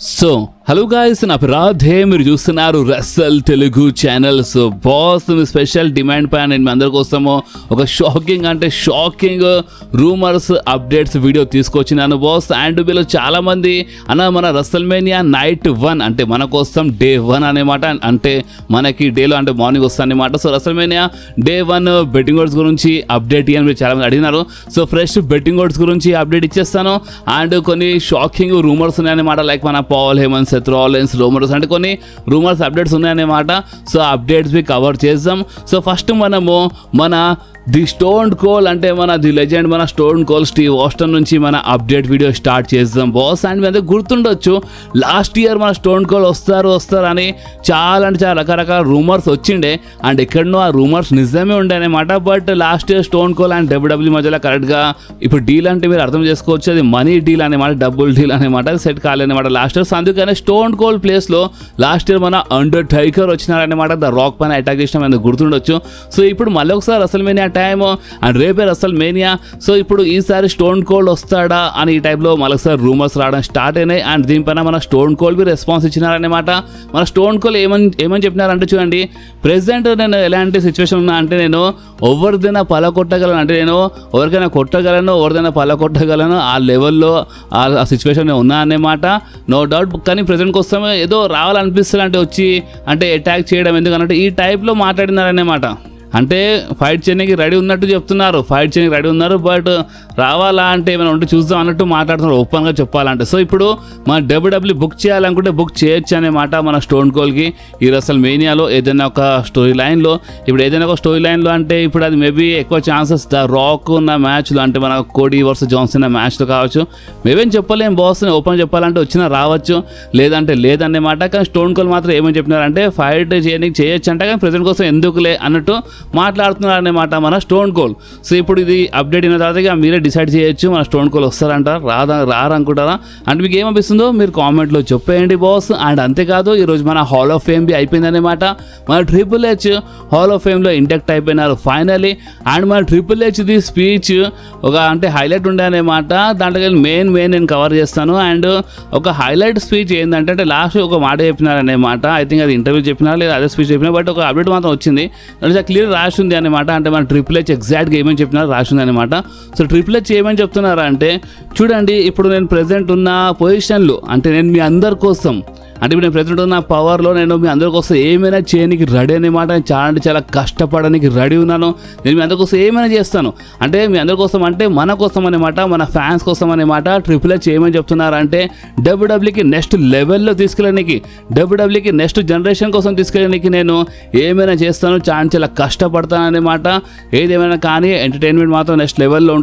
So, hello guys, na Radhe మీరు చూస్తున్నారు Russell Telugu channel. So boss మీ స్పెషల్ డిమాండ్ పైన నేను మీ అందరి కోసము ఒక షాకింగ్ రూమర్స్ అప్డేట్స్ వీడియో తీసుకొచ్చినాను బాస్. అండ్ వీళ్ళు చాలా మంది మన రసల్మేనియా నైట్ 1 అంటే మన కోసం డే 1 అనేమాట, అంటే మనకి డేలో అంటే మార్నింగ్ వస్తుంది అనమాట. So WrestleMania day 1 betting odds గురించి అప్డేట్ ఇవ్వని మీరు చాలా మంది అడిగినారు. సో ఫ్రెష్ బెట్టింగ్ ఓడ్స్ గురించి అప్డేట్ ఇచ్చేస్తాను. అండ్ కొన్ని షాకింగ్ రూమర్స్ ఉన్నాయన్నమాట, లైక్ మన Paul Heyman, Seth Rollins, rumours అంటే కొన్ని రూమర్స్ అప్డేట్స్ ఉన్నాయన్నమాట. సో అప్డేట్స్ కవర్ చేద్దాం. సో ఫస్ట్ మనము మన ది స్టోన్ కోల్ అంటే మన ది లెజెండ్ మన స్టోన్ కోల్ స్టీవ్ ఆస్టన్ నుంచి మన అప్డేట్ వీడియో స్టార్ట్ చేద్దాం బాస్. అండ్ మీ అందరికి గుర్తుండొచ్చు, లాస్ట్ ఇయర్ మన స్టోన్ కోల్ వస్తారు అని చాలా రకరకాల రూమర్స్ వచ్చిండే. అండ్ ఎక్కడనో ఆ రూమర్స్ నిజమే ఉండే అనమాట. But last year Stone Cold and WW మధ్యలో కరెక్ట్గా ఇప్పుడు డీల్ అంటే మీరు అర్థం చేసుకోవచ్చు, అది మనీ డీల్ అనమాట, డబుల్ డీల్ అనమాట, అది సెట్ కాలేనమాట లాస్ట్ ఇయర్. అందుకనే స్టోన్ కోల్ ప్లేస్లో లాస్ట్ ఇయర్ మన అండర్టేకర్ వచ్చినారనమాట, ద రాక్ పైన అటాక్ చేసిన మనకు గుర్తుండొచ్చు. సో ఇప్పుడు మళ్ళీ ఒకసారి రసల్మేనియా టైమ్ అండ్ రేపే రసల్మేనియా. సో ఇప్పుడు ఈసారి స్టోన్ కోల్డ్ వస్తాడా అని ఈ టైప్లో మళ్ళొకసారి రూమర్స్ రావడం స్టార్ట్ అయినాయి. అండ్ దీనిపైన మన స్టోన్ కోల్డ్ రెస్పాన్స్ ఇచ్చినారనమాట. మన స్టోన్ కోల్డ్ ఏమని చెప్పినారంటే, చూడండి ప్రెసెంట్ నేను ఎలాంటి సిచ్యువేషన్ ఉన్నా అంటే నేను ఎవరిదైనా పలకొట్టగలను, అంటే నేను ఎవరికైనా కొట్టగలను, ఎవరిదైనా పలకొట్టగలను, ఆ లెవెల్లో ఆ సిచ్యువేషన్ ఉన్నా అన్నమాట, నో డౌట్. కానీ ప్రజెంట్ కోసం ఏదో రావాలనిపిస్తుంది, అంటే వచ్చి అంటే అటాక్ చేయడం ఎందుకనంటే ఈ టైప్లో మాట్లాడినారన్నమాట. అంటే ఫైట్ చేయడానికి రెడీ ఉన్నట్టు చెప్తున్నారు, ఫైట్ చేయడానికి రెడీ ఉన్నారు, బట్ రావాలా అంటే ఏమైనా ఉంటే చూద్దాం అన్నట్టు మాట్లాడుతున్నారు ఓపెన్గా చెప్పాలంటే. సో ఇప్పుడు మన డబ్ల్యూడబ్ల్యూ బుక్ చేయాలనుకుంటే బుక్ చేయొచ్చు అనమాట మన స్టోన్ కోల్కి ఈ రసల్మేనియాలో ఏదైనా ఒక స్టోరీ లైన్లో. ఇప్పుడు ఏదైనా ఒక స్టోరీ లైన్లో అంటే ఇప్పుడు అది మేబీ ఎక్కువ ఛాన్సెస్ ద రాక్ ఉన్న మ్యాచ్లో, అంటే మన కోడీ వర్సెస్ జాన్సన్ మ్యాచ్లో కావచ్చు, మేబీ చెప్పలేం బాస్, ఓపెన్ చెప్పాలంటే వచ్చినా రావచ్చు, లేదంటే లేదన్నమాట. కానీ స్టోన్ కోల్ మాత్రం ఏమని చెప్పినారంటే ఫైట్ చేయడానికి చేయొచ్చు అంట, కానీ ప్రజెంట్ కోసం ఎందుకులే అన్నట్టు మాట్లాడుతున్నారన్నమాట మన స్టోన్ కోల్. సో ఇప్పుడు ఇది అప్డేట్ అయిన తర్వాత మీరే డిసైడ్ చేయొచ్చు మన స్టోన్ కోల్ వస్తారంటారా రారనుకుంటారా అంటే మీకు ఏమనిపిస్తుందో మీరు కామెంట్లో చెప్పేయండి బాస్. అండ్ అంతేకాదు ఈరోజు మన హాల్ ఆఫ్ ఫేమ్ అయిపోయిందన్నమాట. మన ట్రిపుల్ హెచ్ హాల్ ఆఫ్ ఫేమ్లో ఇండక్ట్ అయిపోయినారు ఫైనలీ. అండ్ మన ట్రిపుల్ హెచ్ది స్పీచ్ ఒక అంటే హైలైట్ ఉండే అనమాట, దాంట్లో మెయిన్ నేను కవర్ చేస్తాను. అండ్ ఒక హైలైట్ స్పీచ్ ఏంటంటే అంటే లాస్ట్ ఒక మాట చెప్పినారనమాట, ఐ థింక్ అది ఇంటర్వ్యూ చెప్పినా లేదా అదే స్పీచ్ చెప్పినా, బట్ ఒక అప్డేట్ మాత్రం వచ్చింది, క్లియర్ రాసి ఉంది అనమాట. అంటే మన ట్రిపుల్ హెచ్ ఎగ్జాక్ట్గా ఏమని చెప్పినారు రాసి ఉంది అనమాట. సో ట్రిపుల్ హెచ్ ఏమని చెప్తున్నారా అంటే, చూడండి ఇప్పుడు నేను ప్రెజెంట్ ఉన్న పొజిషన్లో అంటే నేను మీ అందరి కోసం, అంటే ఇప్పుడు నేను ప్రెజెంట్ ఉన్న పవర్లో నేను మీ అందరి కోసం ఏమైనా చేయడానికి రెడీ అనమాట, చాలా కష్టపడడానికి రెడీ ఉన్నాను, నేను మీ అందరి కోసం ఏమైనా చేస్తాను, అంటే మీ అందరి కోసం అంటే మన కోసం అనమాట, మన ఫ్యాన్స్ కోసం అనమాట. ట్రిపుల్ హెచ్ ఏమని చెప్తున్నారంటే డబ్ల్యూడబ్ల్యూకి నెక్స్ట్ లెవెల్లో తీసుకెళ్ళడానికి, డబ్ల్యూడబ్ల్యూకి నెక్స్ట్ జనరేషన్ కోసం తీసుకెళ్ళడానికి నేను ఏమైనా చేస్తాను, చాలా కష్టపడతాను అనమాట. ఏదేమైనా కానీ ఎంటర్టైన్మెంట్ మాత్రం నెక్స్ట్ లెవెల్లో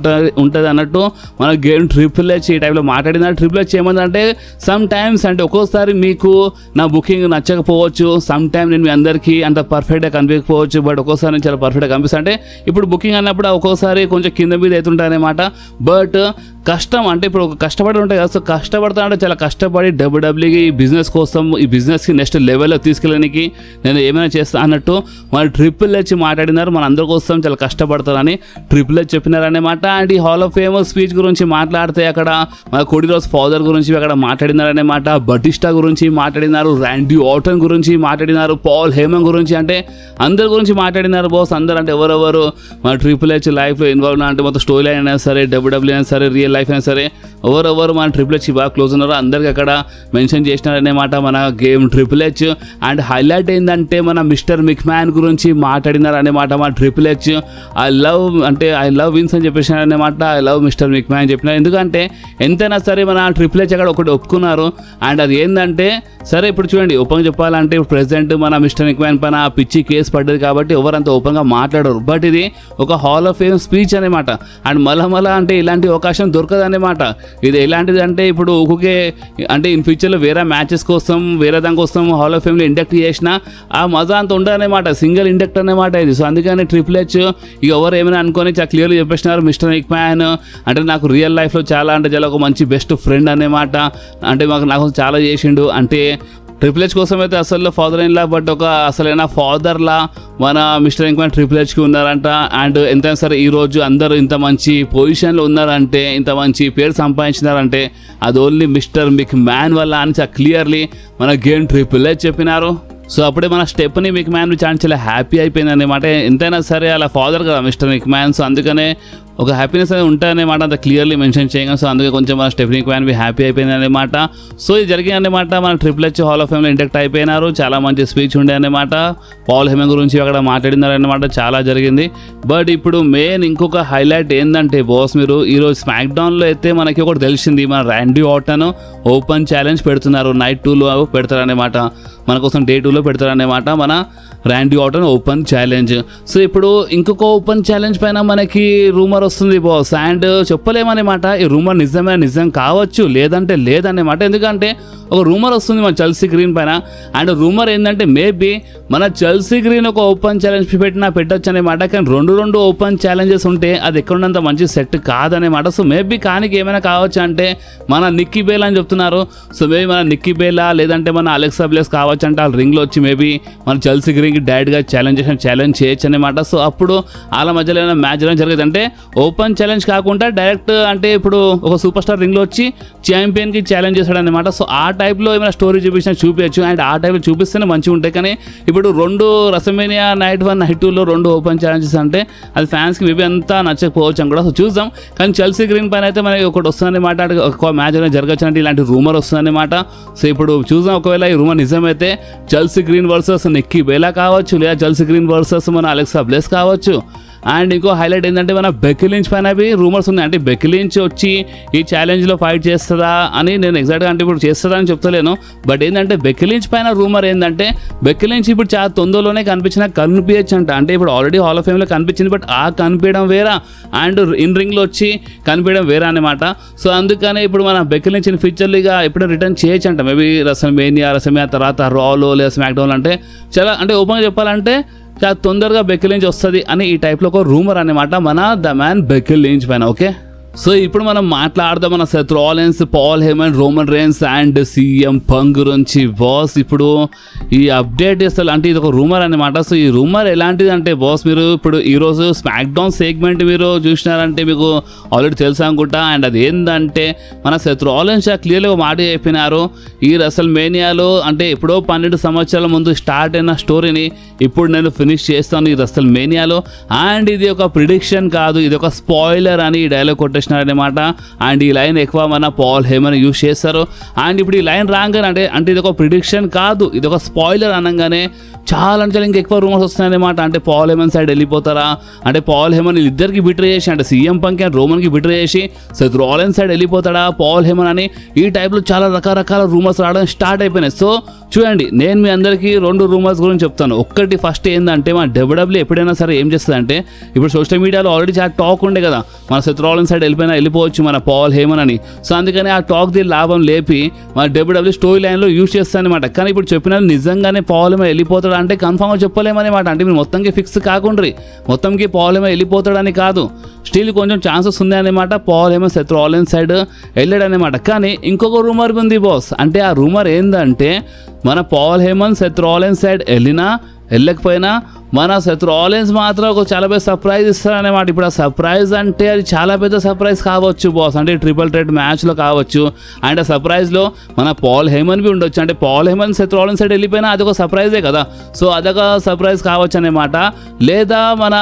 ఉంటుంది అన్నట్టు మన గేమ్ ట్రిపుల్ హెచ్ ఈ టైంలో మాట్లాడిన. ట్రిపుల్ హెచ్ ఏమందంటే సమ్ టైమ్స్ అంటే ఒక్కోసారి మీకు నా బుకింగ్ నచ్చకపోవచ్చు, సమ్ టైమ్ నేను మీ అందరికీ అంత పర్ఫెక్ట్గా కనిపించకపోవచ్చు, బట్ ఒక్కోసారి నేను చాలా పర్ఫెక్ట్గా కనిపిస్తాను. అంటే ఇప్పుడు బుకింగ్ అన్నప్పుడు ఒక్కోసారి కొంచెం కింద మీద అవుతుంటాయన్నమాట, బట్ కష్టం అంటే ఇప్పుడు ఒక కష్టపడి ఉంటాయి కదా. సో కష్టపడతా అంటే చాలా కష్టపడి డబ్ల్యూడబ్ల్యూకి ఈ బిజినెస్ కోసం, ఈ బిజినెస్కి నెక్స్ట్ లెవెల్లో తీసుకెళ్ళడానికి నేను ఏమైనా చేస్తా అన్నట్టు మన ట్రిపుల్ హెచ్ మాట్లాడినారు, మన అందరి కోసం చాలా కష్టపడతారని ట్రిపుల్ హెచ్ చెప్పినారన్నమాట. అండ్ ఈ హాల్ ఆఫ్ ఫేమ్ స్పీచ్ గురించి మాట్లాడితే అక్కడ మన కోడీ రోడ్స్ ఫాదర్ గురించి అక్కడ మాట్లాడినారన్నమాట, బటిస్టా గురించి మాట్లాడినారు, ర్యాండీ ఆర్టన్ గురించి మాట్లాడినారు, పాల్ హేమన్ గురించి, అంటే అందరి గురించి మాట్లాడినారు బాస్. అందరూ అంటే ఎవరెవరు మన ట్రిపుల్ హెచ్ లైఫ్లో ఇన్వాల్వ్ అంటే మొత్తం స్టోరీ లైన్ అయినా సరే, డబ్ల్యూడబ్ల్యూ అయినా సరే, రియల్ లైఫ్ అయినా సరే, ఎవరెవరు మన ట్రిపుల్ హెచ్ బాగా క్లోజ్ ఉన్నారో అందరికి అక్కడ మెన్షన్ చేసినారన్నమాట మన game triple H. And highlight ఏంటంటే మన మిస్టర్ మిక్మ్యాన్ గురించి మాట్లాడినారన్నమాట మన triple H. I love Vince అని చెప్పేసినారన్నమాట, ఐ లవ్ మిస్టర్ మిక్మ్యాన్ అని చెప్పినారు. ఎందుకంటే ఎంతైనా సరే మన ట్రిపుల్ హెచ్ అక్కడ ఒకటి ఒప్పుకున్నారు. అండ్ అది ఏంటంటే సరే ఇప్పుడు చూడండి ఓపెన్గా చెప్పాలంటే ఇప్పుడు ప్రెసెంట్ మన మిస్టర్ మిక్మ్యాన్ పైన పిచ్చి కేసు పడ్డది కాబట్టి ఎవరంతా ఓపెన్గా మాట్లాడరు, బట్ ఇది ఒక హాల్ ఆఫ్ ఫేమ్ స్పీచ్ అనమాట. అండ్ మళ్ళా అంటే ఇలాంటి అవకాశం దొరకదన్నమాట. ఇది ఎలాంటిది అంటే ఇప్పుడు ఒక్కొక్కే అంటే ఇన్ ఫ్యూచర్లో వేరే మ్యాచెస్ కోసం వేరే దానికోసం హాల్ ఆఫ్ ఫేమ్లో ఇండక్ట్ చేసిన ఆ మజా అంత ఉండదన్నమాట, సింగిల్ ఇండక్ట్ అన్నమాట ఇది. సో అందుకని ట్రిపుల్ హెచ్ ఇక ఎవరు ఏమైనా అనుకొని చాలా క్లియర్గా చెప్పేసినారు, మిస్టర్ మిక్మ్యాన్ అంటే నాకు రియల్ లైఫ్లో చాలా ఒక మంచి బెస్ట్ ఫ్రెండ్ అన్నమాట, అంటే నాకు చాలా చేసిండు, అంటే ట్రిపుల్ హెచ్ కోసం అయితే అసలు ఫాదర్ ఇన్ లా బట్ ఒక అసలైన ఫాదర్ లా మన మిస్టర్ ఇంక్ మ్యాన్ ట్రిపుల్ హెచ్కి ఉన్నారంట. అండ్ ఎంతైనా సరే ఈ రోజు అందరూ ఇంత మంచి పొజిషన్లో ఉన్నారంటే, ఇంత మంచి పేరు సంపాదించినారంటే అది ఓన్లీ మిస్టర్ మిక్ మ్యాన్ వల్ల అని క్లియర్లీ మన గేమ్ ట్రిపుల్ హెచ్ చెప్పినారు. సో అప్పుడే మన స్టెప్ని మిక్ మ్యాన్ చాలా హ్యాపీ అయిపోయింది అనమాట. ఎంతైనా సరే అలా ఫాదర్ కదా మిస్టర్ మిక్ మ్యాన్, సో అందుకనే ఒక హ్యాపీనెస్ అనేది ఉంటాయన్నమాట, అంత క్లియర్లీ మెన్షన్ చేయగా. సో అందుకే కొంచెం మన స్టెఫనీ క్వాన్ హ్యాపీ అయిపోయింది అనమాట. సో ఇది జరిగిందన్నమాట. మన ట్రిపుల్ హెచ్ హాల్ ఆఫ్ ఫేమ్లో ఇండక్ట్ అయిపోయినారు. చాలా మంచి స్పీచ్ ఉండే అనమాట. పాల్ హెమన్ గురించి అక్కడ మాట్లాడినారనమాట, చాలా జరిగింది. బట్ ఇప్పుడు మెయిన్ ఇంకొక హైలైట్ ఏంటంటే బాస్, మీరు ఈరోజు స్మాక్ డౌన్లో అయితే మనకి ఒకటి తెలిసింది, మన ర్యాండీ ఆర్టన్ ఓపెన్ ఛాలెంజ్ పెడుతున్నారు. నైట్ 2లో పెడతారనమాట, మన కోసం డే 2లో పెడతారనమాట మన Randy Orton open challenge. So ఇప్పుడు ఇంకొక ఓపెన్ ఛాలెంజ్ పైన మనకి రూమర్ వస్తుంది బాస్. అండ్ చెప్పలేమన్నమాట, ఈ రూమర్ నిజం కావచ్చు, లేదంటే లేదన్నమాట. ఎందుకంటే ఒక రూమర్ వస్తుంది మన చెల్సీ గ్రీన్ పైన. అండ్ రూమర్ ఏంటంటే మేబీ మన చెల్సీ గ్రీన్ ఒక ఓపెన్ ఛాలెంజ్ పెట్టొచ్చు అనమాట. కానీ రెండు ఓపెన్ ఛాలెంజెస్ ఉంటే అది ఎక్కడున్నంత మంచి సెట్ కాదనమాట. సో మేబీ కానీ ఏమైనా కావచ్చు అంటే మన నిక్కీ బేల్ అని చెప్తున్నారు. సో మేబీ మన నిక్కీ బేలా లేదంటే మన అలెక్సా బ్లెస్ కావచ్చు అంటే వాళ్ళ రింగ్లో వచ్చి మేబీ మన చెల్సీ గ్రీన్కి డైరెక్ట్గా ఛాలెంజ్ చేయొచ్చు అనమాట. సో అప్పుడు వాళ్ళ మధ్యలో ఏమైనా మ్యాచ్ అనేది జరుగుతుంది అంటే ఓపెన్ ఛాలెంజ్ కాకుండా డైరెక్ట్ అంటే ఇప్పుడు ఒక సూపర్ స్టార్ రింగ్లో వచ్చి ఛాంపియన్కి ఛాలెంజ్ చేస్తాడు అనమాట. సో ఆ టైప్లో ఏమైనా స్టోరీ చూపించచ్చు. అండ్ ఆ టైప్లో చూపిస్తేనే మంచిగా ఉంటాయి. కానీ ఇప్పుడు రెండు రసమేనియా నైట్ 1 నైట్ 2లో రెండు ఓపెన్ ఛాలెంజెస్ అంటే అది ఫ్యాన్స్కి మేబీ అంతా నచ్చకపోవచ్చు అని కూడా. సో చూద్దాం. కానీ చెల్సీ గ్రీన్ పైన అయితే మనకి ఒకటి వస్తుందన్నమాట, ఒక మ్యాచ్ అనేది జరగచ్చు అంటే ఇలాంటి రూమర్ వస్తుందన్నమాట. సో ఇప్పుడు చూద్దాం, ఒకవేళ ఈ రూమర్ నిజమైతే Chelsea green versus Nikki Bela కావచ్చు, లేదా చెల్సీ గ్రీన్ వర్సెస్ మన అలెక్సా బ్లెస్ కావచ్చు. అండ్ ఇంకో హైలైట్ ఏంటంటే మన బెక్కీ లించ్ పైన రూమర్స్ ఉన్నాయి. అంటే బెక్కీ లించ్ వచ్చి ఈ ఛాలెంజ్లో ఫైట్ చేస్తుందా అని నేను ఎగ్జాక్ట్గా అంటే ఇప్పుడు చేస్తుందా అని చెప్తలేను. బట్ ఏంటంటే బెక్కీ లించ్ పైన రూమర్ ఏంటంటే బెక్కీ లించ్ ఇప్పుడు చాలా తొందరలోనే కనిపించచ్చు అంట. అంటే ఇప్పుడు ఆల్రెడీ హాల్ ఆఫ్ ఫేమ్లో కనిపించింది, బట్ ఆ కనిపించడం వేరా అండ్ ఇన్ రింగ్లో వచ్చి కనిపించడం వేరా అనమాట. సో అందుకనే ఇప్పుడు మన బెక్కీ లించ్ ఫ్యూచర్లో ఇక ఎప్పుడైనా రిటర్న్ చేయొచ్చు అంట. మేబీ రసమేనియా తర్వాత రాలో లేదా స్మాక్ డౌన్ అంటే చాలా అంటే ఓపెన్గా చెప్పాలంటే చాలా తొందరగా బెక్కీ లించ్ వస్తుంది అని ఈ టైప్లో ఒక రూమర్ అనమాట మన ద మ్యాన్ బెక్కీ లించ్ పైన. ఓకే, సో ఇప్పుడు మనం మాట్లాడదాం మన Seth Rollins, Paul Heyman, Roman Reigns and CM Punk గురించి. బాస్ ఇప్పుడు ఈ అప్డేట్ అసలు అంటే ఇది ఒక రూమర్ అనమాట. సో ఈ రూమర్ ఎలాంటిది అంటే బాస్, మీరు ఇప్పుడు ఈరోజు స్మాక్ డౌన్ సెగ్మెంట్ మీరు చూసినారంటే మీకు ఆల్రెడీ తెలుసు అనుకుంటా. అండ్ అది ఏంటంటే మన సెత్ రాలిన్స్ క్లియర్గా మాట చెప్పినారు, ఈ రసల్ మేనియాలో అంటే ఎప్పుడో 12 సంవత్సరాల ముందు స్టార్ట్ అయిన స్టోరీని ఇప్పుడు నేను ఫినిష్ చేస్తాను ఈ రసల్ మేనియాలో. అండ్ ఇది ఒక ప్రిడిక్షన్ కాదు, ఇది ఒక స్పాయిలర్ అని ఈ డైలాగ్ కొట్టేసి అనమాట. అండ్ ఈ లైన్ ఎక్కువ మన పాల్ హేమన్ యూజ్ చేస్తారు. అండ్ ఇప్పుడు ఈ లైన్ రాగానే అంటే ఇది ఒక ప్రిడిక్షన్ కాదు, ఇది ఒక స్పాయిలర్ అనగానే చాలా అంటే ఇంకా ఎక్కువ రూమర్స్ వస్తున్నాయన్నమాట. అంటే పాల్ హేమన్ సైడ్ వెళ్ళిపోతారా, అంటే పాల్ హేమన్ ఇద్దరికి బిట్రే చేసి అంటే సీఎం పంక్ అండ్ రోమన్కి బిట్రే చేసి సెత్ రాలిన్స్ సైడ్ వెళ్ళిపోతాడా పాల్ హేమన్ అని ఈ టైప్లో చాలా రకరకాల రూమర్స్ రావడం స్టార్ట్ అయిపోయినాయి. సో చూడండి, నేను మీ అందరికీ 2 రూమర్స్ గురించి చెప్తాను. ఒక్కటి ఫస్ట్ ఏంటంటే మన డబ్ల్యూడబ్ల్యూ ఎప్పుడైనా సరే ఏం చేస్తుందంటే ఇప్పుడు సోషల్ మీడియాలో ఆల్రెడీ చాలా టాక్ ఉండే కదా మన సెత్ రాలిన్స్ సైడ్ వెళ్ళిపోవచ్చు మన పాల్ హేమన్ అని. సో అందుకని ఆ టాక్ ది లాభం లేపి మన డబ్ల్యూడబ్ల్యూ స్టోరీ లైన్లో యూజ్ చేస్తానమాట. కానీ ఇప్పుడు చెప్పిన నిజంగానే పాల్ హేమన్ వెళ్ళిపోతాడు అంటే కన్ఫామ్గా చెప్పలేమన్నమాట. అంటే మీరు మొత్తంకి ఫిక్స్ కాకుండా మొత్తంకి పాల్ హేమన్ వెళ్ళిపోతాడని కాదు, స్టిల్ కొంచెం ఛాన్సెస్ ఉన్నాయన్నమాట Paul Heyman Seth Rollins side వెళ్ళాడనమాట. కానీ ఇంకొక రూమర్ ఉంది బాస్. అంటే ఆ రూమర్ ఏంటంటే మన Paul Heyman Seth Rollins side వెళ్ళకపోయినా మన సెత్ రాలిన్స్ మాత్రం ఒక చాలా పెద్ద సర్ప్రైజ్ ఇస్తారనమాట. ఇప్పుడు ఆ సర్ప్రైజ్ అంటే అది చాలా పెద్ద సర్ప్రైజ్ కావచ్చు బాస్, అంటే ట్రిపుల్ థ్రెట్ మ్యాచ్లో కావచ్చు. అండ్ ఆ సర్ప్రైజ్లో మన పాల్ హేమన్ బి ఉండొచ్చు. అంటే Paul Heyman Seth Rollins side వెళ్ళిపోయినా అదొక సర్ప్రైజే కదా. సో అదొక సర్ప్రైజ్ కావచ్చు అనమాట. లేదా మన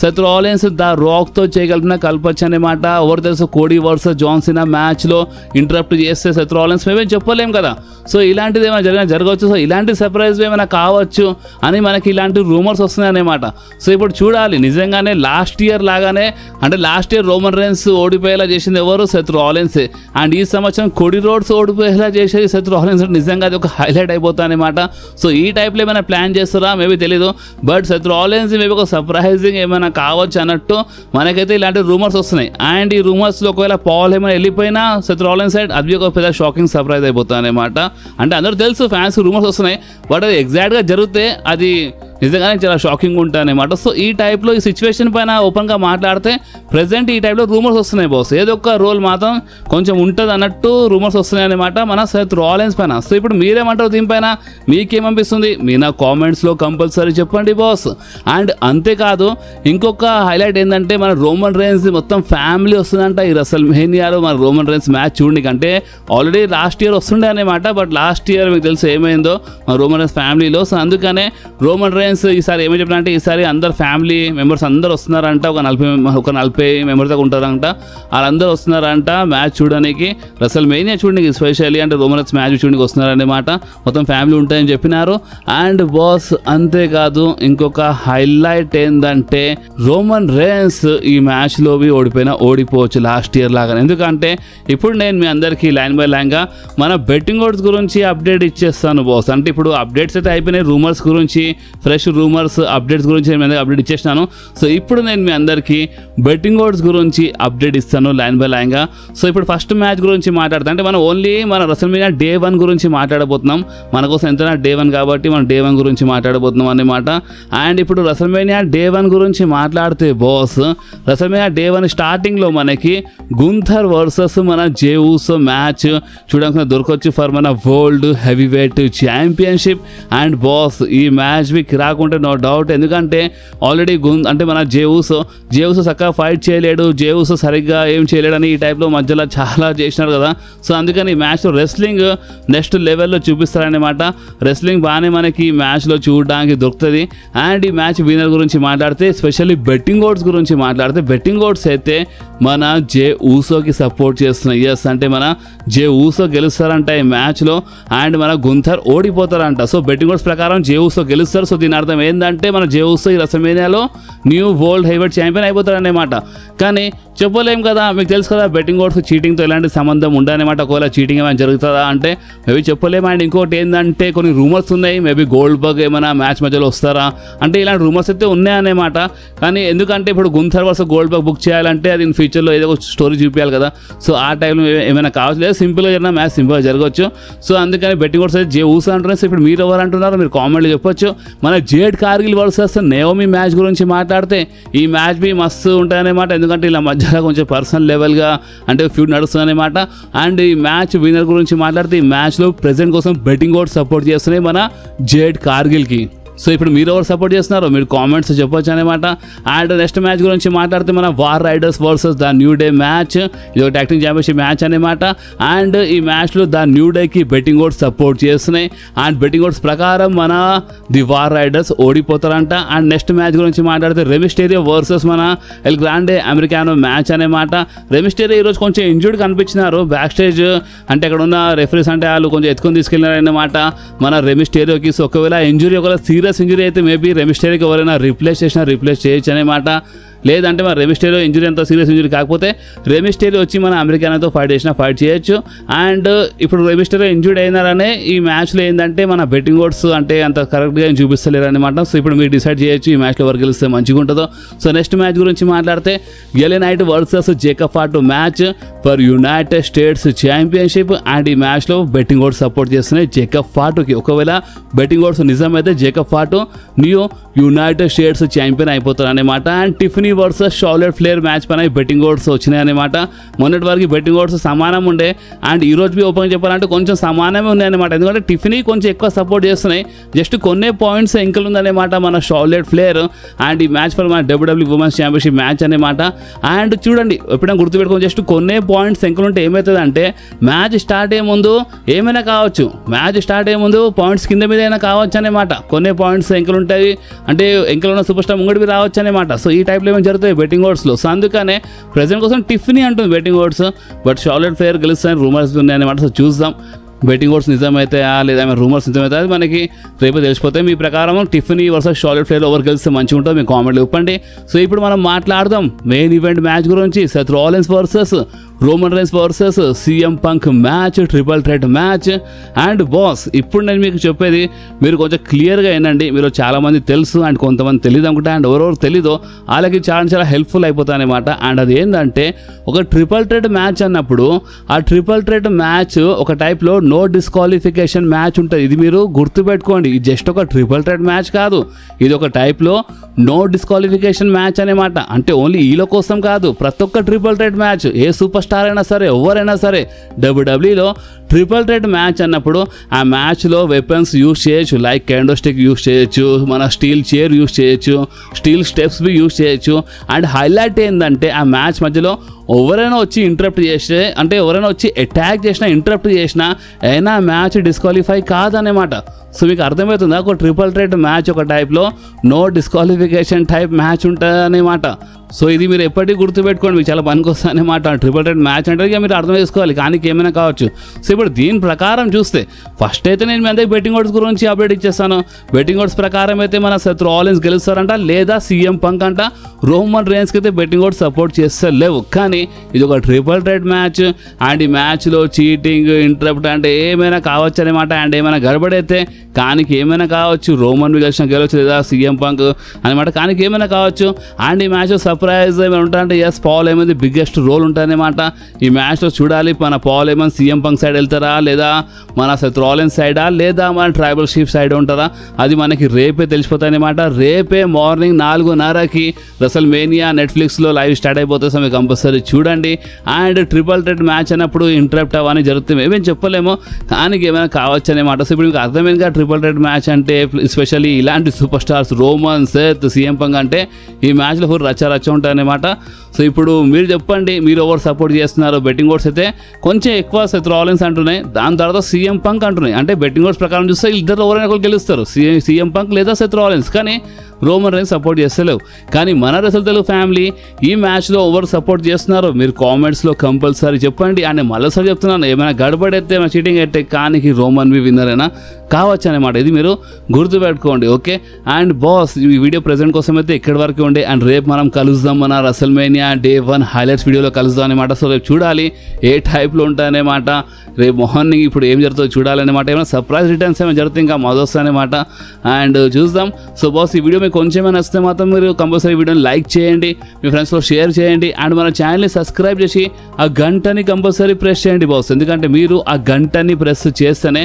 సెత్ రాలిన్స్ ద రాక్తో చేయగలిగిన కలపచ్చు అనమాట. ఎవరు తెలుసు, కోడీ వర్సెస్ జాన్ సినా మ్యాచ్లో ఇంటరప్ట్ చేస్తే సెత్ రాలిన్స్ మేమేం చెప్పలేం కదా. సో ఇలాంటిది ఏమైనా జరగవచ్చు. సో ఇలాంటి సర్ప్రైజ్ ఏమైనా కావచ్చు అని మనకి ఇలాంటి రూమర్స్ వస్తున్నాయి అనమాట. సో ఇప్పుడు చూడాలి, నిజంగానే లాస్ట్ ఇయర్ లాగానే అంటే లాస్ట్ ఇయర్ రోమన్ రేన్స్ ఓడిపోయేలా చేసింది ఎవరు, సెత్ రాలిన్స్. అండ్ ఈ సంవత్సరం కోడీ రోడ్స్ ఓడిపోయేలా చేసేది సెత్ రాలిన్స్. నిజంగా అది ఒక హైలైట్ అయిపోతుంది అనమాట. సో ఈ టైప్లో ఏమైనా ప్లాన్ చేస్తారా మేబీ తెలీదు. బట్ సెత్ రాలిన్స్ మేబీ ఒక సర్ప్రైజింగ్ ఏమైనా కావచ్చు అన్నట్టు మనకైతే ఇలాంటి రూమర్స్ వస్తున్నాయి. అండ్ ఈ రూమర్స్లో ఒకవేళ పాల్ హేమన్ వెళ్ళిపోయినా సెత్ రాలిన్స్ సైడ్ అది ఒక పెద్ద షాకింగ్ సర్ప్రైజ్ అయిపోతుంది అనమాట. అంటే అందరూ తెలుసు ఫ్యాన్స్ రూమర్స్ వస్తున్నాయి, బట్ అది ఎగ్జాక్ట్గా జరిగితే అది నిజంగానే చాలా షాకింగ్ ఉంటాయి అనమాట. సో ఈ టైప్లో ఈ సిచ్యువేషన్ పైన ఓపెన్గా మాట్లాడితే ప్రజెంట్ ఈ టైప్లో రూమర్స్ వస్తున్నాయి బాస్. ఏదో ఒక రోల్ మాత్రం కొంచెం ఉంటుంది అన్నట్టు రూమర్స్ వస్తున్నాయి అనమాట మన సెత్ రాలిన్స్ పైన. సో ఇప్పుడు మీరేమంటారు దీనిపైన, మీకేమనిపిస్తుంది మీ నా కామెంట్స్లో కంపల్సరీ చెప్పండి బాస్. అండ్ అంతేకాదు ఇంకొక హైలైట్ ఏంటంటే మన రోమన్ రేన్స్ మొత్తం ఫ్యామిలీ వస్తుందంట ఈ రెసల్మేనియాలో. మన రోమన్ రేన్స్ మ్యాచ్ చూడడానికి అంటే ఆల్రెడీ లాస్ట్ ఇయర్ వస్తుండే అనమాట, బట్ లాస్ట్ ఇయర్ మీకు తెలుసు ఏమైందో మన రోమన్ రేన్స్ ఫ్యామిలీలో. సో అందుకనే రోమన్ రేన్స్ ఈసారి ఏమని చెప్పారంటే ఈసారి అందరు ఫ్యామిలీ మెంబర్స్ అందరు వస్తున్నారంట, ఒక 40 మెంబర్స్ దాకా ఉంటారంట. వాళ్ళందరూ వస్తున్నారంట మ్యాచ్ చూడడానికి, రెసల్మేనియా చూడడానికి స్పెషల్లీ అంటే రోమన్ రేన్స్ మ్యాచ్ చూడడానికి వస్తున్నారన్నమాట. మొత్తం ఫ్యామిలీ ఉంటాయని చెప్పినారు. అండ్ బాస్ అంతేకాదు ఇంకొక హైలైట్ ఏంటంటే రోమన్ రేన్స్ ఈ మ్యాచ్లో ఓడిపోవచ్చు లాస్ట్ ఇయర్ లాగా. ఎందుకంటే ఇప్పుడు నేను మీ అందరికీ లైన్ బై లైన్గా మన బెట్టింగ్ ఓడ్స్ గురించి అప్డేట్ ఇచ్చేస్తాను బాస్. అంటే ఇప్పుడు అప్డేట్స్ అయితే అయిపోయినాయి, రూమర్స్ గురించి ఫ్రెష్ రూమర్స్ అప్డేట్స్ గురించి నేను అప్డేట్ ఇచ్చేసినాను. సో ఇప్పుడు నేను మీ అందరికీ బెట్టింగ్ ఓడ్స్ గురించి అప్డేట్ ఇస్తాను లైన్ బై లైన్గా. సో ఇప్పుడు ఫస్ట్ మ్యాచ్ గురించి మాట్లాడతాం. అంటే మనం ఓన్లీ మన రెసల్మేనియా డే 1 గురించి మాట్లాడబోతున్నాం. మన కోసం ఎంతైనా డే 1 కాబట్టి మనం డే 1 గురించి మాట్లాడబోతున్నాం అన్నమాట. అండ్ ఇప్పుడు రెసల్మేనియా డే 1 గురించి మాట్లాడితే బాస్, రెసల్మేనియా డే 1 స్టార్టింగ్లో మనకి గుంథర్ వర్సెస్ మన జే ఊసో మ్యాచ్ చూడడానికి దొరకొచ్చు ఫర్ మన world heavy weight championship. And boss ఈ మ్యాచ్ మీకు రాకుంటే నో డౌట్, ఎందుకంటే ఆల్రెడీ అంటే మన జే ఊసో చక్కగా ఫైట్ చేయలేడు, జే ఊసో సరిగ్గా ఏం చేయలేడని ఈ టైప్లో మధ్యలో చాలా చేసినారు కదా. సో అందుకని ఈ మ్యాచ్లో రెస్లింగ్ నెక్స్ట్ లెవెల్లో చూపిస్తారనమాట. రెస్లింగ్ బాగానే మనకి ఈ మ్యాచ్లో చూడడానికి దొరుకుతుంది. అండ్ ఈ మ్యాచ్ విన్నర్ గురించి మాట్లాడితే స్పెషల్లీ బెట్టింగ్ ఓడ్స్ గురించి మాట్లాడితే బెట్టింగ్ ఓడ్స్ అయితే మన జే ఊసోకి సపోర్ట్ చేస్తున్నాయి. ఎస్ అంటే మన జే ఊసో గెలుస్తారంట ఈ మ్యాచ్లో, అండ్ మన గుంథర్ ఓడిపోతారంట. సో బెట్టింగ్ ఓడ్స్ ప్రకారం జే ఊసో గెలుస్తారు. సో దీని అర్థం ఏంటంటే మన జే ఊసో ఈ రెసల్మేనియాలో న్యూ వరల్డ్ హెవీవెయిట్ ఛాంపియన్ అయిపోతారన్నమాట. కానీ చెప్పలేం కదా, మీకు తెలుసు కదా బెట్టింగ్ ఓడ్స్ చీటింగ్తో ఎలాంటి సంబంధం ఉండదన్నమాట. ఒకవేళ చీటింగ్ ఏమైనా జరుగుతుందా అంటే మేబీ చెప్పలేము. అండ్ ఇంకోటి ఏంటంటే కొన్ని రూమర్స్ ఉన్నాయి, మేబీ గోల్డ్ బగ్ ఏమైనా మ్యాచ్ మధ్యలో వస్తారా అంటే ఇలాంటి రూమర్స్ అయితే ఉన్నాయన్నమాట. కానీ ఎందుకంటే ఇప్పుడు Gunther versus gold bug book చేయాలంటే అది ఫ్యూచర్లో ఏదో ఒక స్టోరీ చూపించాలి కదా. సో ఆ టైంలో ఏమైనా కావచ్చు, లేదా సింపుల్గా జరిగిన మ్యాచ్ సింపుల్గా జరగవచ్చు. సో అందుకని బెట్టింగ్ ఓడ్స్ అయితే జే ఊసో అంటున్నారు. ఇప్పుడు మీరు ఎవరు అంటున్నారు మీరు కామెంట్లో చెప్పొచ్చు. మన జేడ్ కార్గిల్ వర్సెస్ నేఓమి మ్యాచ్ గురించి మాట్లాడితే ఈ మ్యాచ్ బి మస్తు ఉంటాయన్నమాట. ఎందుకంటే ఇలా మధ్యలో కొంచెం పర్సనల్ లెవెల్గా అంటే ఫ్యూడ్ నడుస్తుందన్నమాట. అండ్ ఈ మ్యాచ్ విన్నర్ గురించి మాట్లాడితే ఈ మ్యాచ్లో ప్రెజెంట్ కోసం బెట్టింగ్ ఓడ్స్ సపోర్ట్ చేస్తున్నాయి మన జేడ్ కార్గిల్కి. సో ఇప్పుడు మీరు ఎవరు సపోర్ట్ చేస్తున్నారో మీరు కామెంట్స్ చెప్పొచ్చు అనమాట. అండ్ నెక్స్ట్ మ్యాచ్ గురించి మాట్లాడితే మన War Raiders versus the New Day match, ఇది ఒక ట్యాగ్ టీమ్ ఛాంపియన్షిప్ మ్యాచ్ అనమాట. అండ్ ఈ మ్యాచ్లో ద న్యూ డేకి బెట్టింగ్ ఓడ్స్ సపోర్ట్ చేస్తున్నాయి. అండ్ బెట్టింగ్ ఓడ్స్ ప్రకారం మన ది వార్ రైడర్స్ ఓడిపోతారంట. అండ్ నెక్స్ట్ మ్యాచ్ గురించి మాట్లాడితే రెమిస్టేరియో వర్సెస్ మన ఎల్ గ్రాండే అమెరికానో మ్యాచ్ అనమాట. రెమిస్టేరియో ఈరోజు కొంచెం ఇంజూర్డ్ కనిపించినారు బ్యాక్ స్టేజ్, అంటే అక్కడ ఉన్న రెఫరీస్ అంటే వాళ్ళు కొంచెం ఎత్తుకొని తీసుకెళ్ళినారన్నమాట మన రెమిస్టేరియోకి. సో ఒకవేళ ఇంజురీ ఒకవేళ సీరియస్ ఇంజురీ అయితే మేబీ రెమిస్టేరియోకి ఎవరైనా రీప్లేస్ చేయొచ్చు అనమాట. లేదంటే మన రెమిస్టేరియో ఇంజురీ అంత సీరియస్ ఇంజురీ కాకపోతే రెమిస్టేరియో వచ్చి మన అమెరికానతో ఫైట్ చేయొచ్చు. అండ్ ఇప్పుడు రెమిస్టేరియో ఇంజూర్డ్ అయినారనే ఈ మ్యాచ్లో ఏంటంటే మన బెట్టింగ్ ఓడ్స్ అంటే అంత కరెక్ట్గా చూపిస్తలేరు అనమాట. సో ఇప్పుడు మీరు డిసైడ్ చేయొచ్చు ఈ మ్యాచ్లో ఎవరు గెలిస్తే మంచిగా ఉంటుందో. సో నెక్స్ట్ మ్యాచ్ గురించి మాట్లాడితే LA Knight versus Jacob Fatu match for United States championship. And ఈ మ్యాచ్లో బెట్టింగ్ ఓడ్స్ సపోర్ట్ చేస్తున్నాయి జేకబ్ ఫాటుకి. ఒకవేళ బెట్టింగ్ ఓడ్స్ నిజమైతే Jacob Fatu new United States champion అయిపోతారు అనమాట. And Tiffany versus Charlotte Flair match పైన బెట్టింగ్ ఓడ్స్ వచ్చినాయి అనమాట. మొన్నటి వరకు బెట్టింగ్ ఓడ్స్ సమానం ఉండే, అండ్ ఈ రోజు ఓపెన్ చెప్పాలంటే కొంచెం సమానమే ఉన్నాయన్నమాట. ఎందుకంటే టిఫినీ కొంచెం ఎక్కువ సపోర్ట్ చేస్తున్నాయి, జస్ట్ కొన్నే పాయింట్స్ ఎంకలు ఉందన్నమాట మన షార్లెట్ ఫ్లేర్. అండ్ ఈ మ్యాచ్ ఫర్ మన డబ్ల్యూడబ్ల్యూ ఉమెన్స్ ఛాంపియన్షిప్ మ్యాచ్ అనమాట. అండ్ చూడండి ఎప్పుడైనా గుర్తుపెట్టుకొని జస్ట్ కొన్నే పాయింట్స్ ఎంకలు ఉంటే ఏమవుతుంది అంటే మ్యాచ్ స్టార్ట్ అయ్యే ముందు ఏమైనా కావచ్చు, మ్యాచ్ స్టార్ట్ అయ్యే ముందు పాయింట్స్ కింద మీద అయినా కావచ్చు అనమాట. కొన్నే పాయింట్స్ ఎంకలు ఉంటాయి, అంటే ఎంకలు ఉన్న సూపర్ స్టార్ ముంగడివి రావచ్చు అనమాట. సో ఈ టైప్లో ఏమైనా జరుగుతాయి బెట్టింగ్ ఓడ్స్లో. సో అందుకనే ప్రెజెంట్ కోసం టిఫినీ అంటుంది betting odds, but Charlotte Flair గెలుస్తాయని రూమర్స్ ఉన్నాయన్నమాట. సో చూద్దాం బెట్టింగ్ ఓడ్స్ నిజమైతే లేదా రూమర్స్ నిజమైతే అది మనకి రేపు తెలిసిపోతాయి. మీ ప్రకారం Tiffany versus Charlotte Flair over గెలిస్తే మంచిగా ఉంటుంది, మీ కామెంట్లు ఇవ్వండి. సో ఇప్పుడు మనం మాట్లాడదాం మెయిన్ ఈవెంట్ మ్యాచ్ గురించి, Seth Rollins versus Roman Reigns versus CM Punk match, triple threat match. And boss ఇప్పుడు నేను మీకు చెప్పేది మీరు కొంచెం క్లియర్గా వినండి. మీరు చాలామంది తెలుసు అండ్ కొంతమంది తెలియదు అనుకుంటా, అండ్ ఎవరెవరు తెలీదో వాళ్ళకి చాలా హెల్ప్ఫుల్ అయిపోతాయి అనమాట. అండ్ అది ఏంటంటే ఒక ట్రిపుల్ థ్రెట్ మ్యాచ్ అన్నప్పుడు ఆ ట్రిపుల్ థ్రెట్ మ్యాచ్ ఒక టైప్లో నో డిస్క్వాలిఫికేషన్ మ్యాచ్ ఉంటుంది. ఇది మీరు గుర్తుపెట్టుకోండి. ఇది జస్ట్ ఒక ట్రిపుల్ థ్రెట్ మ్యాచ్ కాదు, ఇది ఒక టైప్లో నో డిస్క్వాలిఫికేషన్ మ్యాచ్ అనమాట. అంటే ఓన్లీ ఈలో కోసం కాదు, ప్రతి ఒక్క ట్రిపుల్ థ్రెట్ మ్యాచ్ ఏ సూపర్ స్టార్ అయినా సరే ఎవరైనా సరే WWEలో ట్రిపుల్ థ్రెట్ మ్యాచ్ అన్నప్పుడు ఆ మ్యాచ్లో వెపన్స్ యూజ్ చేయొచ్చు. లైక్ క్యాండో స్టిక్ యూజ్ చేయొచ్చు, మన స్టీల్ చైర్ యూజ్ చేయొచ్చు, స్టీల్ స్టెప్స్ బి యూజ్ చేయొచ్చు. అండ్ హైలైట్ ఏంటంటే ఆ మ్యాచ్ మధ్యలో ఎవరైనా వచ్చి ఇంటరప్ట్ చేస్తే, అంటే ఎవరైనా వచ్చి అటాక్ చేసినా ఇంటరప్ట్ చేసినా అయినా మ్యాచ్ డిస్క్వాలిఫై కాదన్నమాట. సో మీకు అర్థమవుతుందా, ఒక ట్రిపుల్ థ్రెట్ మ్యాచ్ ఒక టైప్లో నో డిస్క్వాలిఫికేషన్ టైప్ మ్యాచ్ ఉంటుంది అన్నమాట. సో ఇది మీరు ఎప్పటికీ గుర్తుపెట్టుకోండి, మీకు చాలా పనికొస్తుంది అనమాట. ట్రిపుల్ థ్రెట్ మ్యాచ్ అంటే ఇక మీరు అర్థం చేసుకోవాలి, కానీ ఏమైనా కావచ్చు. సో ఇప్పుడు దీని ప్రకారం చూస్తే ఫస్ట్ అయితే నేను మీ అందరికి బెట్టింగ్ ఓడ్స్ గురించి అప్డేట్ ఇచ్చేస్తాను. బెట్టింగ్ ఓడ్స్ ప్రకారం అయితే మన సెత్ రాలిన్స్ గెలుస్తారంట, లేదా CM Punk అంట. రోమన్ రైన్స్కి అయితే బెట్టింగ్ ఓడ్స్ సపోర్ట్ చేస్తే లేవు. కానీ ఇది ఒక ట్రిపుల్ థ్రెట్ మ్యాచ్ అండ్ ఈ మ్యాచ్లో చీటింగ్, ఇంటరప్ట్ అంటే ఏమైనా కావచ్చు అనమాట. అండ్ ఏమైనా గడబడైతే కానీ ఏమైనా కావచ్చు, రోమన్ గెలవచ్చు లేదా CM Punk అనమాట, కానీ ఏమైనా కావచ్చు. అండ్ ఈ మ్యాచ్ సర్ప్రైజ్ ఏమైనా ఉంటాయంటే ఎస్, పాల్ ఏమైంది బిగ్గెస్ట్ రోల్ ఉంటుందన్నమాట ఈ మ్యాచ్లో. చూడాలి మన పాల్ ఏమైనా CM Punk సైడ్ వెళ్తారా, లేదా మన సెత్ రాలిన్స్ సైడా, లేదా మన ట్రైబల్ షీఫ్ సైడ్ ఉంటారా, అది మనకి రేపే తెలిసిపోతాయి అనమాట. రేపే మార్నింగ్ 4:30కి రెసల్మేనియా నెట్ఫ్లిక్స్లో లైవ్ స్టార్ట్ అయిపోతుంది. సో మీకు కంపల్సరీ చూడండి. అండ్ ట్రిపుల్ థ్రెట్ మ్యాచ్ అన్నప్పుడు ఇంటరప్ట్ అవన్నీ జరుగుతుంది, ఏమేమి చెప్పలేము, కానీ ఏమైనా కావచ్చు అనమాట. సో ఇప్పుడు మీకు అర్థమైందిగా ట్రిపుల్ థ్రెట్ మ్యాచ్ అంటే, ఎస్పెషల్లీ ఇలాంటి super stars Roman, Seth, CM Punk అంటే ఈ మ్యాచ్లో ఫుల్ రచ్చ ఉంటాయి అనమాట. సో ఇప్పుడు మీరు చెప్పండి, మీరు ఎవరు సపోర్ట్ చేస్తున్నారు? బెట్టింగ్ ఓడ్స్ అయితే కొంచెం ఎక్కువ సెత్ రాలిన్స్ అంటున్నాయి, దాని తర్వాత CM Punk అంటున్నాయి. అంటే బెట్టింగ్ ఓడ్స్ ప్రకారం చూస్తే ఇద్దరు ఎవరైనా ఒకరు గెలుస్తారు, CM Punk లేదా సెత్ రాలిన్స్. కానీ రోమన్ రైన్స్ సపోర్ట్ చేస్తలేవు. కానీ మన రెసల్ తెలుగు ఫ్యామిలీ ఈ మ్యాచ్లో ఎవరు సపోర్ట్ చేస్తున్నారు మీరు కామెంట్స్లో కంపల్సరీ చెప్పండి. అండ్ మళ్ళీసారి చెప్తున్నాను, ఏమైనా గడబడైతే ఏమైనా చీటింగ్ అయితే కానీ రోమన్ విన్నర్ అయినా కావచ్చు అనమాట. ఇది మీరు గుర్తుపెట్టుకోండి, ఓకే. అండ్ బాస్ ఈ వీడియో ప్రెజెంట్ కోసం అయితే ఇక్కడి వరకు ఉండే. అండ్ రేపు మనం కలుద్దాం, మన రెసల్మేనియా Day 1 హైలైట్స్ వీడియోలో కలుద్దాం అనమాట. సో రేపు చూడాలి ఏ టైప్లో ఉంటాయన్నమాట. రేపు మార్నింగ్ ఇప్పుడు ఏం జరుగుతుందో చూడాలన్నమాట. ఏమైనా సర్ప్రైజ్ రిటర్న్స్ ఏమైనా జరుగుతుంది ఇంకా మొదలు అనమాట. అండ్ చూద్దాం. సో బాస్ ఈ వీడియో మీకు కొంచెం నచ్చితే మాత్రం మీరు కంపల్సరీ వీడియోని లైక్ చేయండి, మీ ఫ్రెండ్స్లో షేర్ చేయండి. అండ్ మన ఛానల్ని సబ్స్క్రైబ్ చేసి ఆ గంటని కంపల్సరీ ప్రెస్ చేయండి బాస్. ఎందుకంటే మీరు ఆ గంటని ప్రెస్ చేస్తేనే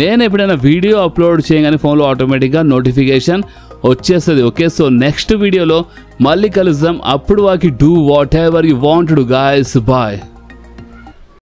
నేను ఎప్పుడైనా వీడియో అప్లోడ్ చేయగానే ఫోన్లో ఆటోమేటిక్గా నోటిఫికేషన్ వచ్చేస్తుంది, ఓకే. సో నెక్స్ట్ వీడియోలో మళ్ళీ కలుద్దాం. అప్పుడు వాకి do whatever you want to guys. Bye.